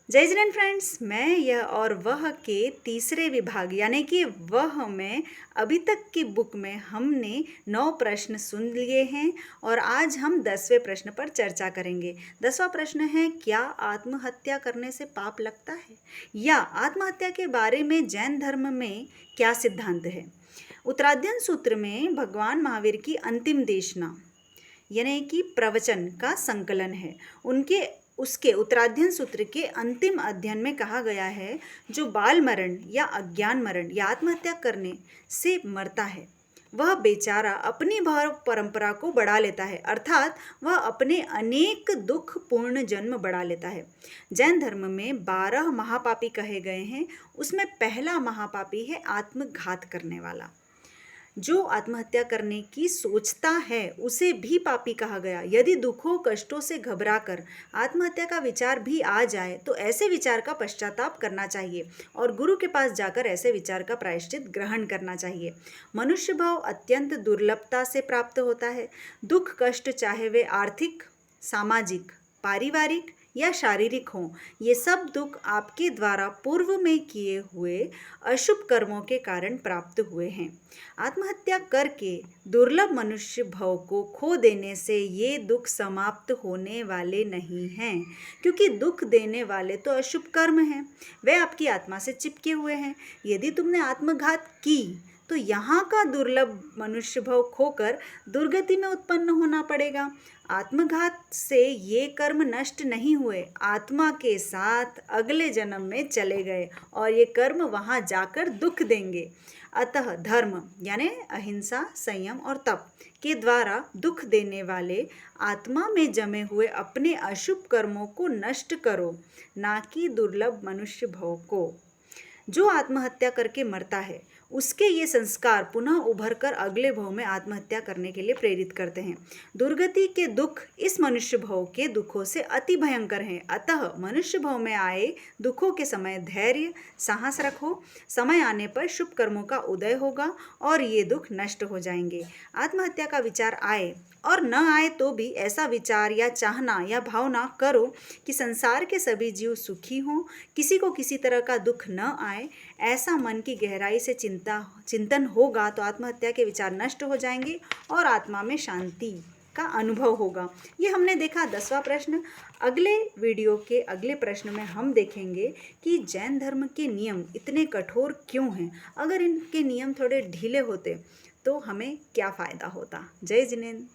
जय जिनेंद्र फ्रेंड्स, मैं यह और वह के तीसरे विभाग यानी कि वह में अभी तक की बुक में हमने 9 प्रश्न सुन लिए हैं और आज हम 10वें प्रश्न पर चर्चा करेंगे। 10वां प्रश्न है, क्या आत्महत्या करने से पाप लगता है, या आत्महत्या के बारे में जैन धर्म में क्या सिद्धांत है। उत्तराध्ययन सूत्र में भगवान महावीर की अंतिम देशना यानी कि प्रवचन का संकलन है। उसके उत्तराध्ययन सूत्र के अंतिम अध्ययन में कहा गया है, जो बाल मरण या अज्ञान मरण या आत्महत्या करने से मरता है वह बेचारा अपनी भाव परंपरा को बढ़ा लेता है, अर्थात वह अपने अनेक दुख पूर्ण जन्म बढ़ा लेता है। जैन धर्म में 12 महापापी कहे गए हैं। उसमें पहला महापापी है आत्मघात करने वाला। जो आत्महत्या करने की सोचता है उसे भी पापी कहा गया। यदि दुखों कष्टों से घबराकर आत्महत्या का विचार भी आ जाए तो ऐसे विचार का पश्चाताप करना चाहिए और गुरु के पास जाकर ऐसे विचार का प्रायश्चित ग्रहण करना चाहिए। मनुष्य भाव अत्यंत दुर्लभता से प्राप्त होता है। दुख कष्ट चाहे वे आर्थिक, सामाजिक, पारिवारिक या शारीरिक हों, ये सब दुख आपके द्वारा पूर्व में किए हुए अशुभ कर्मों के कारण प्राप्त हुए हैं। आत्महत्या करके दुर्लभ मनुष्य भव को खो देने से ये दुख समाप्त होने वाले नहीं हैं, क्योंकि दुख देने वाले तो अशुभ कर्म हैं, वे आपकी आत्मा से चिपके हुए हैं। यदि तुमने आत्मघात की तो यहाँ का दुर्लभ मनुष्य भव खोकर दुर्गति में उत्पन्न होना पड़ेगा। आत्मघात से ये कर्म नष्ट नहीं हुए, आत्मा के साथ अगले जन्म में चले गए और ये कर्म वहाँ जाकर दुख देंगे। अतः धर्म यानी अहिंसा, संयम और तप के द्वारा दुख देने वाले आत्मा में जमे हुए अपने अशुभ कर्मों को नष्ट करो, ना कि दुर्लभ मनुष्य भव को। जो आत्महत्या करके मरता है उसके ये संस्कार पुनः उभर कर अगले भव में आत्महत्या करने के लिए प्रेरित करते हैं। दुर्गति के दुख इस मनुष्य भव के दुखों से अति भयंकर हैं। अतः मनुष्य भव में आए दुखों के समय धैर्य साहस रखो। समय आने पर शुभ कर्मों का उदय होगा और ये दुख नष्ट हो जाएंगे। आत्महत्या का विचार आए और न आए तो भी ऐसा विचार या चाहना या भावना करो कि संसार के सभी जीव सुखी हों, किसी को किसी तरह का दुख न आए। ऐसा मन की गहराई से चिंतन होगा तो आत्महत्या के विचार नष्ट हो जाएंगे और आत्मा में शांति का अनुभव होगा। ये हमने देखा 10वां प्रश्न। अगले वीडियो के अगले प्रश्न में हम देखेंगे कि जैन धर्म के नियम इतने कठोर क्यों हैं। अगर इनके नियम थोड़े ढीले होते तो हमें क्या फ़ायदा होता। जय जिनेंद्र।